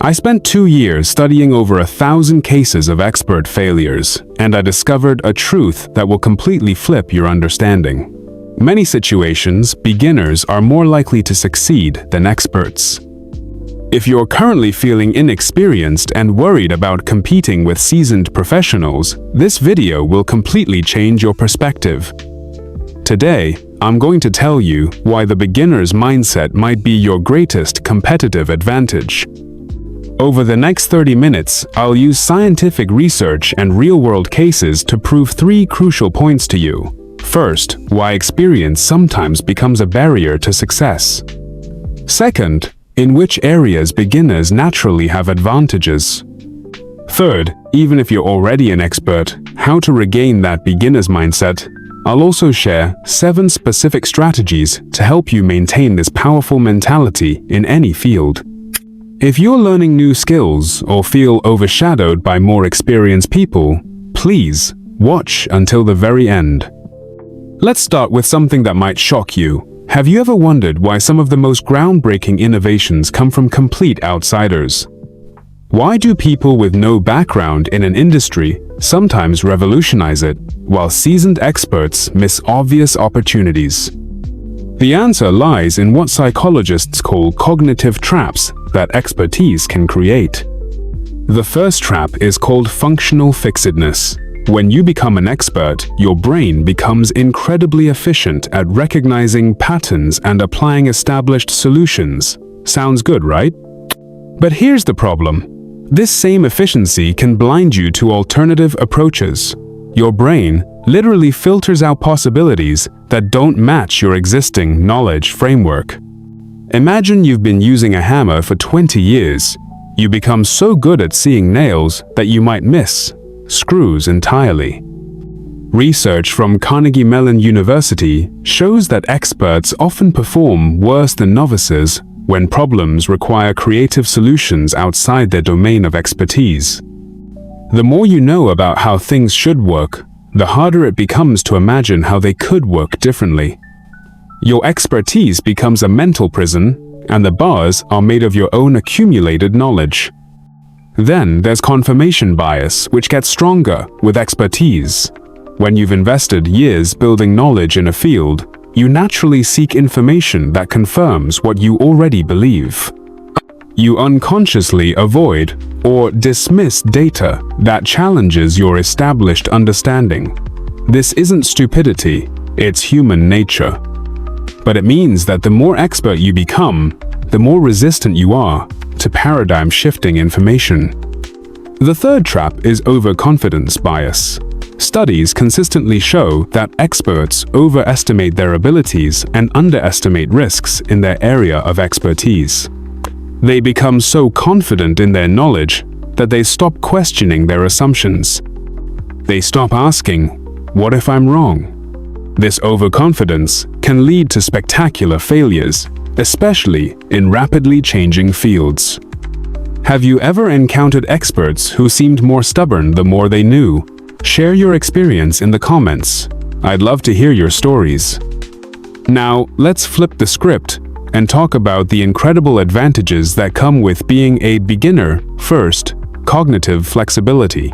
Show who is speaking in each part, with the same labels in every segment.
Speaker 1: I spent 2 years studying over 1,000 cases of expert failures, and I discovered a truth that will completely flip your understanding. Many situations, beginners are more likely to succeed than experts. If you're currently feeling inexperienced and worried about competing with seasoned professionals, this video will completely change your perspective. Today, I'm going to tell you why the beginner's mindset might be your greatest competitive advantage. Over the next 30 minutes, I'll use scientific research and real-world cases to prove 3 crucial points to you. First, why experience sometimes becomes a barrier to success. Second, in which areas beginners naturally have advantages. Third, even if you're already an expert, how to regain that beginner's mindset. I'll also share 7 specific strategies to help you maintain this powerful mentality in any field. If you're learning new skills or feel overshadowed by more experienced people, please watch until the very end. Let's start with something that might shock you. Have you ever wondered why some of the most groundbreaking innovations come from complete outsiders? Why do people with no background in an industry sometimes revolutionize it, while seasoned experts miss obvious opportunities? The answer lies in what psychologists call cognitive traps that expertise can create. The first trap is called functional fixedness. When you become an expert, your brain becomes incredibly efficient at recognizing patterns and applying established solutions. Sounds good, right? But here's the problem. This same efficiency can blind you to alternative approaches. Your brain literally filters out possibilities that don't match your existing knowledge framework. Imagine you've been using a hammer for 20 years. You become so good at seeing nails that you might miss screws entirely. Research from Carnegie Mellon University shows that experts often perform worse than novices when problems require creative solutions outside their domain of expertise. The more you know about how things should work, the harder it becomes to imagine how they could work differently. Your expertise becomes a mental prison, and the bars are made of your own accumulated knowledge. Then there's confirmation bias, which gets stronger with expertise. When you've invested years building knowledge in a field, you naturally seek information that confirms what you already believe. You unconsciously avoid or dismiss data that challenges your established understanding. This isn't stupidity, it's human nature. But it means that the more expert you become, the more resistant you are to paradigm-shifting information. The third trap is overconfidence bias. Studies consistently show that experts overestimate their abilities and underestimate risks in their area of expertise. They become so confident in their knowledge that they stop questioning their assumptions. They stop asking, "What if I'm wrong?" This overconfidence can lead to spectacular failures, especially in rapidly changing fields. Have you ever encountered experts who seemed more stubborn the more they knew? Share your experience in the comments. I'd love to hear your stories. Now, let's flip the script and talk about the incredible advantages that come with being a beginner. First, cognitive flexibility.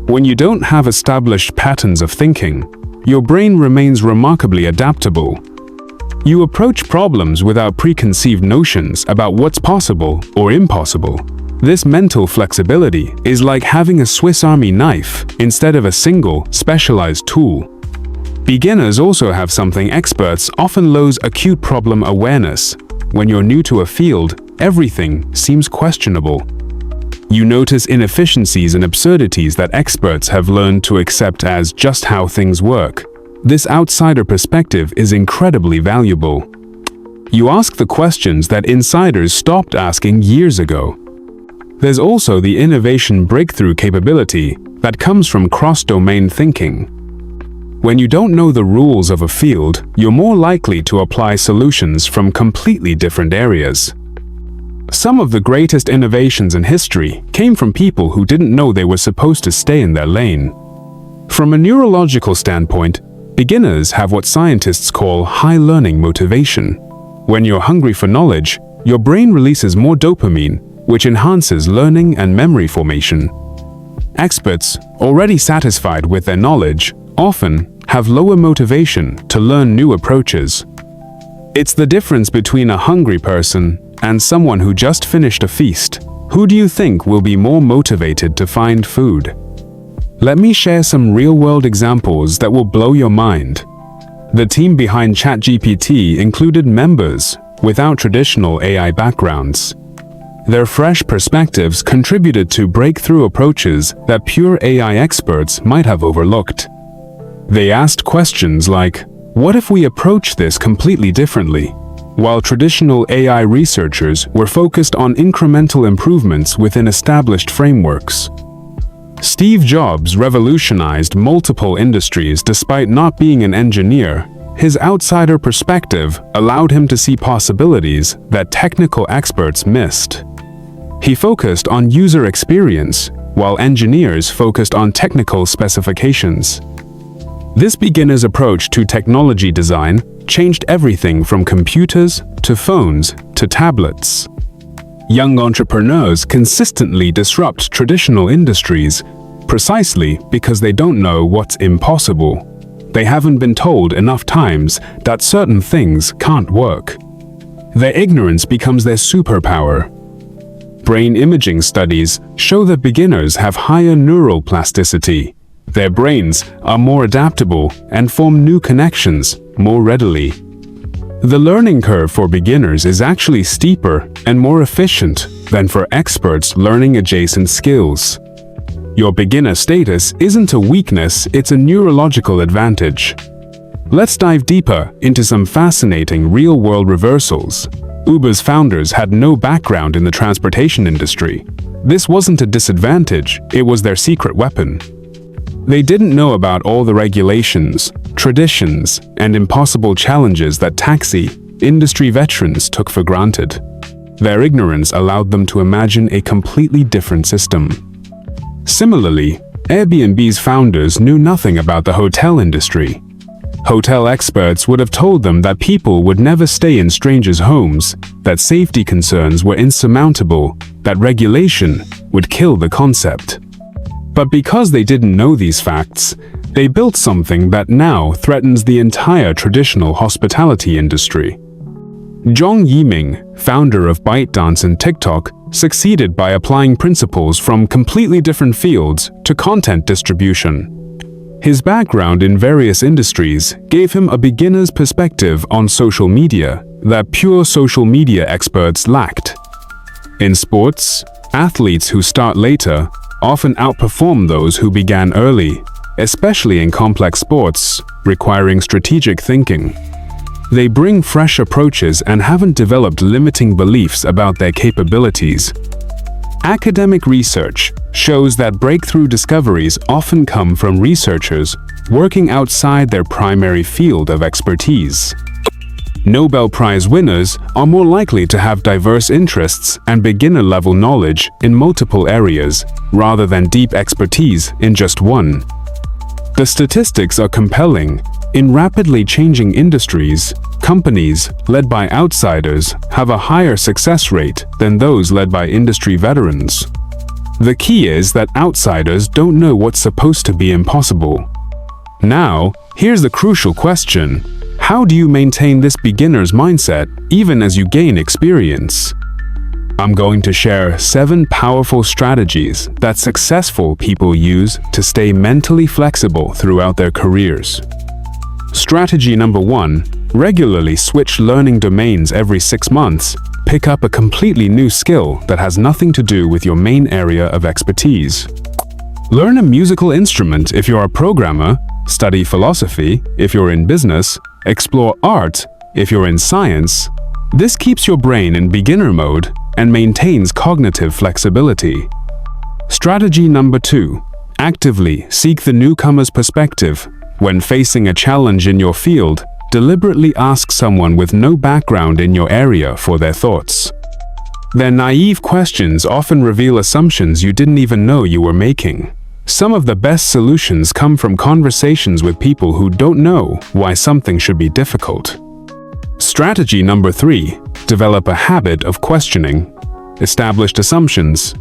Speaker 1: When you don't have established patterns of thinking, your brain remains remarkably adaptable. You approach problems without preconceived notions about what's possible or impossible. This mental flexibility is like having a Swiss Army knife instead of a single, specialized tool. Beginners also have something experts often lose: acute problem awareness. When you're new to a field, everything seems questionable. You notice inefficiencies and absurdities that experts have learned to accept as just how things work. This outsider perspective is incredibly valuable. You ask the questions that insiders stopped asking years ago. There's also the innovation breakthrough capability that comes from cross-domain thinking. When you don't know the rules of a field, you're more likely to apply solutions from completely different areas. Some of the greatest innovations in history came from people who didn't know they were supposed to stay in their lane. From a neurological standpoint, beginners have what scientists call high learning motivation. When you're hungry for knowledge, your brain releases more dopamine, which enhances learning and memory formation. Experts, already satisfied with their knowledge, often have lower motivation to learn new approaches. It's the difference between a hungry person and someone who just finished a feast. Who do you think will be more motivated to find food? Let me share some real-world examples that will blow your mind. The team behind ChatGPT included members without traditional AI backgrounds. Their fresh perspectives contributed to breakthrough approaches that pure AI experts might have overlooked. They asked questions like, what if we approach this completely differently? While traditional AI researchers were focused on incremental improvements within established frameworks. Steve Jobs revolutionized multiple industries despite not being an engineer. His outsider perspective allowed him to see possibilities that technical experts missed. He focused on user experience, while engineers focused on technical specifications. This beginner's approach to technology design changed everything from computers to phones to tablets. Young entrepreneurs consistently disrupt traditional industries precisely because they don't know what's impossible. They haven't been told enough times that certain things can't work. Their ignorance becomes their superpower. Brain imaging studies show that beginners have higher neural plasticity. Their brains are more adaptable and form new connections more readily. The learning curve for beginners is actually steeper and more efficient than for experts learning adjacent skills. Your beginner status isn't a weakness, it's a neurological advantage. Let's dive deeper into some fascinating real-world reversals. Uber's founders had no background in the transportation industry. This wasn't a disadvantage, it was their secret weapon. They didn't know about all the regulations, traditions, and impossible challenges that taxi industry veterans took for granted. Their ignorance allowed them to imagine a completely different system. Similarly, Airbnb's founders knew nothing about the hotel industry. Hotel experts would have told them that people would never stay in strangers' homes, that safety concerns were insurmountable, that regulation would kill the concept. But because they didn't know these facts, they built something that now threatens the entire traditional hospitality industry. Zhong Yiming, founder of ByteDance and TikTok, succeeded by applying principles from completely different fields to content distribution. His background in various industries gave him a beginner's perspective on social media that pure social media experts lacked. In sports, athletes who start later often outperform those who began early, especially in complex sports requiring strategic thinking. They bring fresh approaches and haven't developed limiting beliefs about their capabilities. Academic research shows that breakthrough discoveries often come from researchers working outside their primary field of expertise. Nobel Prize winners are more likely to have diverse interests and beginner-level knowledge in multiple areas, rather than deep expertise in just one. The statistics are compelling. In rapidly changing industries, companies led by outsiders have a higher success rate than those led by industry veterans. The key is that outsiders don't know what's supposed to be impossible. Now, here's the crucial question. How do you maintain this beginner's mindset even as you gain experience? I'm going to share 7 powerful strategies that successful people use to stay mentally flexible throughout their careers. Strategy number 1. Regularly switch learning domains every 6 months. Pick up a completely new skill that has nothing to do with your main area of expertise. Learn a musical instrument if you're a programmer, study philosophy if you're in business, explore art if you're in science. This keeps your brain in beginner mode and maintains cognitive flexibility. Strategy number 2. Actively seek the newcomer's perspective. When facing a challenge in your field, deliberately ask someone with no background in your area for their thoughts. Their naive questions often reveal assumptions you didn't even know you were making. Some of the best solutions come from conversations with people who don't know why something should be difficult. Strategy number 3. Develop a habit of questioning. established assumptions.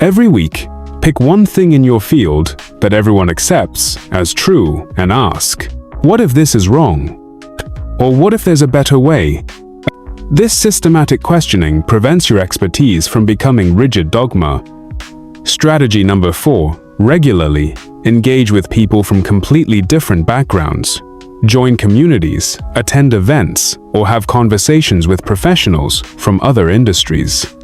Speaker 1: Every week, pick one thing in your field that everyone accepts as true and ask, what if this is wrong? Or what if there's a better way? This systematic questioning prevents your expertise from becoming rigid dogma. Strategy number 4. Regularly engage with people from completely different backgrounds. Join communities, attend events, or have conversations with professionals from other industries.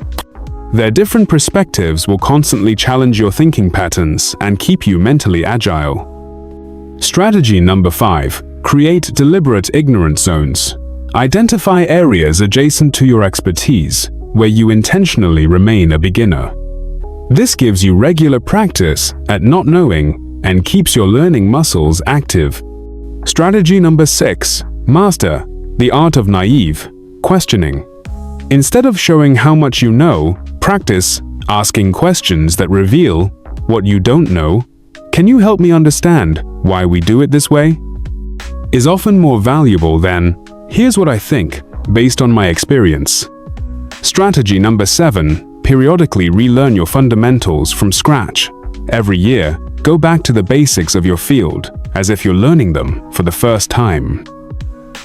Speaker 1: Their different perspectives will constantly challenge your thinking patterns and keep you mentally agile. Strategy number 5. Create deliberate ignorance zones. Identify areas adjacent to your expertise where you intentionally remain a beginner. This gives you regular practice at not knowing and keeps your learning muscles active. Strategy number 6. Master the art of naive questioning. Instead of showing how much you know, practice asking questions that reveal what you don't know. Can you help me understand why we do it this way? Is often more valuable than, here's what I think, based on my experience. Strategy number 7. Periodically relearn your fundamentals from scratch. Every year, go back to the basics of your field as if you're learning them for the first time.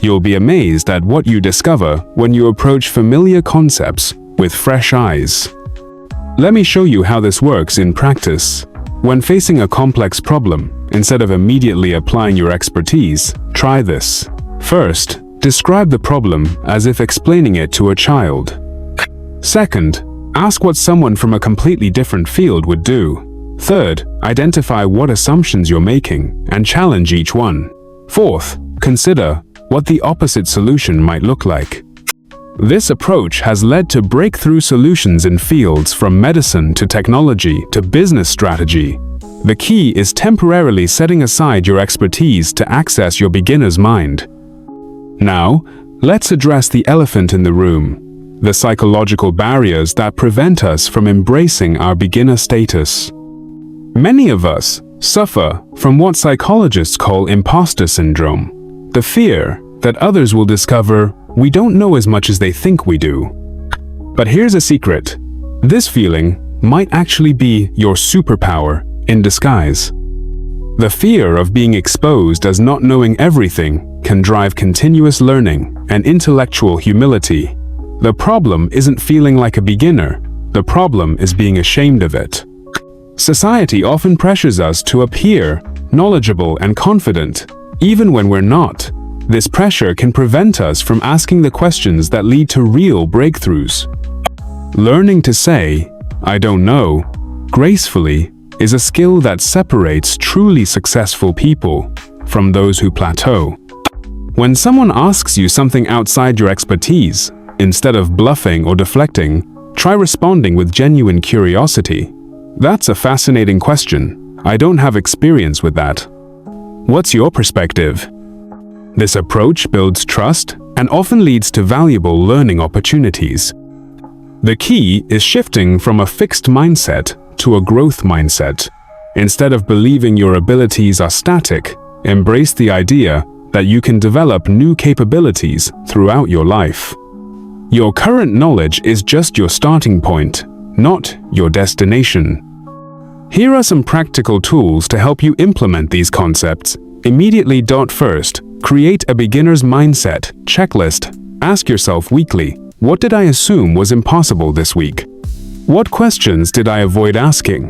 Speaker 1: You'll be amazed at what you discover when you approach familiar concepts with fresh eyes. Let me show you how this works in practice. When facing a complex problem, instead of immediately applying your expertise, try this. First, describe the problem as if explaining it to a child. Second, ask what someone from a completely different field would do. Third, identify what assumptions you're making and challenge each one. Fourth, consider what the opposite solution might look like. This approach has led to breakthrough solutions in fields from medicine to technology to business strategy. The key is temporarily setting aside your expertise to access your beginner's mind. Now, let's address the elephant in the room, the psychological barriers that prevent us from embracing our beginner status. Many of us suffer from what psychologists call imposter syndrome, the fear that others will discover we don't know as much as they think we do. But here's a secret. This feeling might actually be your superpower in disguise. The fear of being exposed as not knowing everything can drive continuous learning and intellectual humility. The problem isn't feeling like a beginner. The problem is being ashamed of it. Society often pressures us to appear knowledgeable and confident, even when we're not. This pressure can prevent us from asking the questions that lead to real breakthroughs. Learning to say, I don't know, gracefully is a skill that separates truly successful people from those who plateau. When someone asks you something outside your expertise, instead of bluffing or deflecting, try responding with genuine curiosity. That's a fascinating question. I don't have experience with that. What's your perspective? This approach builds trust and often leads to valuable learning opportunities. The key is shifting from a fixed mindset to a growth mindset. Instead of believing your abilities are static, embrace the idea that you can develop new capabilities throughout your life. Your current knowledge is just your starting point, not your destination. Here are some practical tools to help you implement these concepts. Immediately. First, create a beginner's mindset checklist. Ask yourself weekly, what did I assume was impossible this week? What questions did I avoid asking?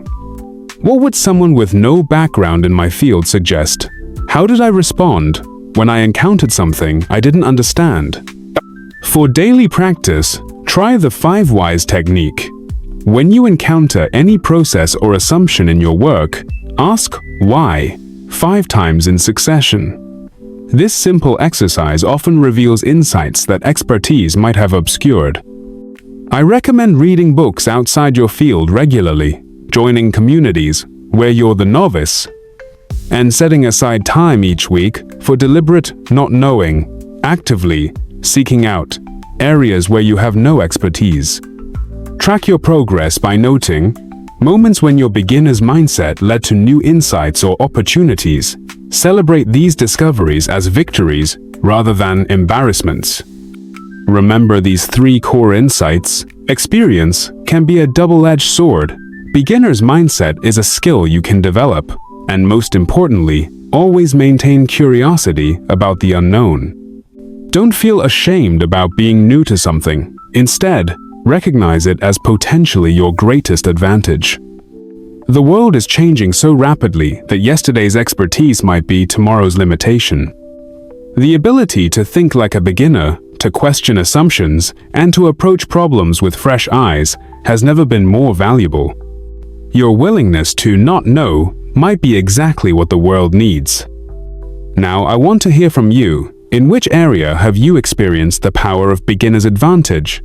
Speaker 1: What would someone with no background in my field suggest? How did I respond when I encountered something I didn't understand? For daily practice, try the 5 whys technique. When you encounter any process or assumption in your work, ask why 5 times in succession. This simple exercise often reveals insights that expertise might have obscured. I recommend reading books outside your field regularly, joining communities where you're the novice, and setting aside time each week for deliberate not knowing, actively seeking out areas where you have no expertise. Track your progress by noting moments when your beginner's mindset led to new insights or opportunities. Celebrate these discoveries as victories rather than embarrassments. Remember these 3 core insights: Experience can be a double-edged sword. Beginner's mindset is a skill you can develop, and most importantly, always maintain curiosity about the unknown. Don't feel ashamed about being new to something. Instead, recognize it as potentially your greatest advantage. The world is changing so rapidly that yesterday's expertise might be tomorrow's limitation. The ability to think like a beginner, to question assumptions, and to approach problems with fresh eyes has never been more valuable. Your willingness to not know might be exactly what the world needs. Now, I want to hear from you. In which area have you experienced the power of beginner's advantage?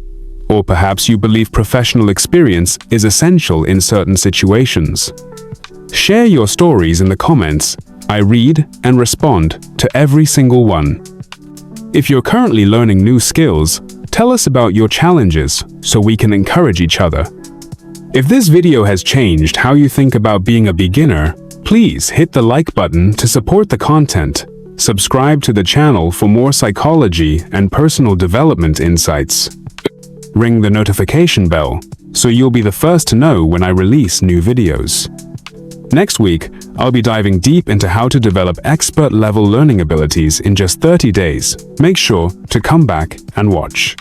Speaker 1: Or perhaps you believe professional experience is essential in certain situations. Share your stories in the comments. I read and respond to every single one. If you're currently learning new skills, tell us about your challenges so we can encourage each other. If this video has changed how you think about being a beginner, please hit the like button to support the content. Subscribe to the channel for more psychology and personal development insights. Ring the notification bell so you'll be the first to know when I release new videos. Next week, I'll be diving deep into how to develop expert-level learning abilities in just 30 days. Make sure to come back and watch.